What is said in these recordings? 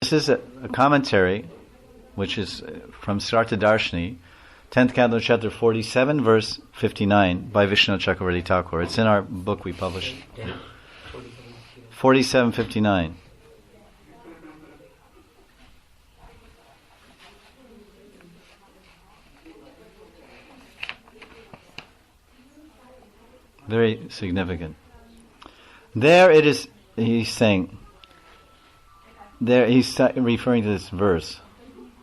This is a commentary, which is from Sarta Darshini, 10th Canto, chapter 47, verse 59, by Vishnu Chakravarti Thakur. It's in our book we published. 47:59. Very significant. There it is, he's saying, there he's referring to this verse,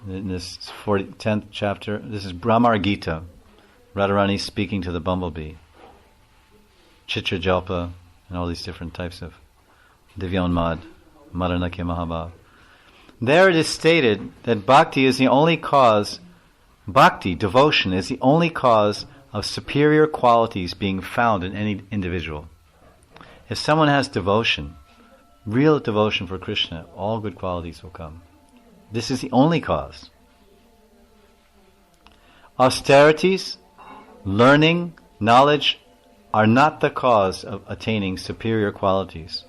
in this 10th chapter. This is Brahmar Gita, Radharani speaking to the bumblebee, Chitra Jalpa, and all these different types of Divyanmad, Madanakya Mahabhav. There it is stated that bhakti is the only cause, bhakti, devotion, is the only cause of superior qualities being found in any individual. If someone has devotion, real devotion for Krishna, all good qualities will come. This is the only cause. Austerities, learning, knowledge are not the cause of attaining superior qualities.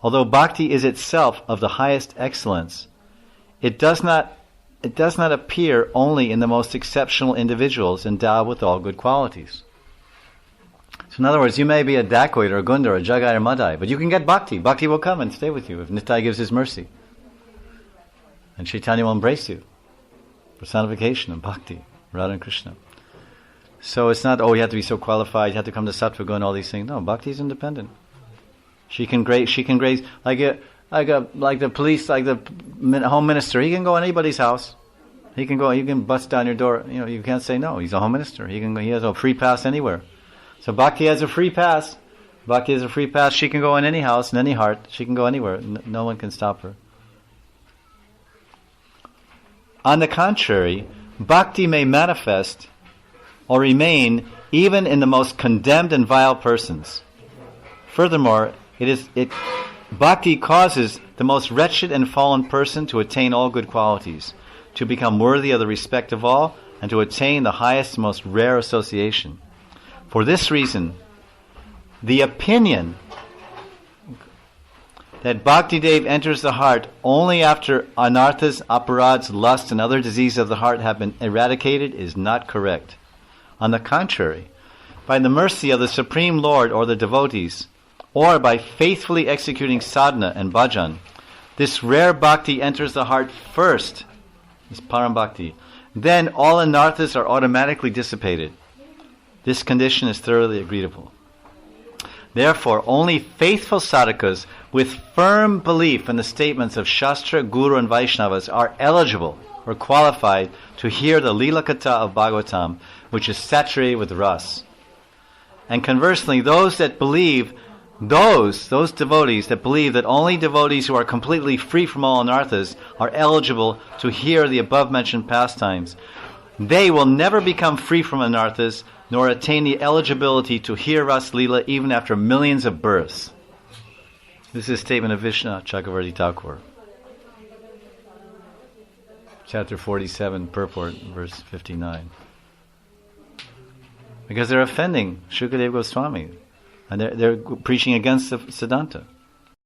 Although bhakti is itself of the highest excellence, it does not appear only in the most exceptional individuals endowed with all good qualities. So in other words, you may be a dacoit or a gunda or a jagai or madai, but you can get bhakti. Bhakti will come and stay with you if Nitai gives his mercy. And Chaitanya will embrace you. Personification of bhakti, Radha and Krishna. So it's not, you have to be so qualified, you have to come to sattva gun, all these things. No, bhakti is independent. She can graze like the police, like the home minister. He can go in anybody's house. He can go. You can bust down your door. You can't say no. He's a home minister. He can go. He has a free pass anywhere. So bhakti has a free pass. Bhakti has a free pass. She can go in any house, in any heart. She can go anywhere. No one can stop her. On the contrary, bhakti may manifest or remain even in the most condemned and vile persons. Furthermore, bhakti causes the most wretched and fallen person to attain all good qualities, to become worthy of the respect of all, and to attain the highest and most rare association. For this reason, the opinion that Bhakti Dev enters the heart only after anarthas, aparads, lust, and other diseases of the heart have been eradicated is not correct. On the contrary, by the mercy of the Supreme Lord or the devotees, or by faithfully executing sadhana and bhajan, this rare bhakti enters the heart first, this param bhakti. Then all anarthas are automatically dissipated. This condition is thoroughly agreeable. Therefore, only faithful sadhakas with firm belief in the statements of Shastra, Guru, and Vaishnavas are eligible or qualified to hear the Lila Katha of Bhagavatam, which is saturated with ras. And conversely, those devotees that believe that only devotees who are completely free from all anarthas are eligible to hear the above-mentioned pastimes, they will never become free from anarthas, nor attain the eligibility to hear Rasa Lila even after millions of births. This is a statement of Vishnu Chakravarti Thakur. Chapter 47, purport, verse 59. Because they're offending Shukadeva Goswami. And they're preaching against the Siddhanta.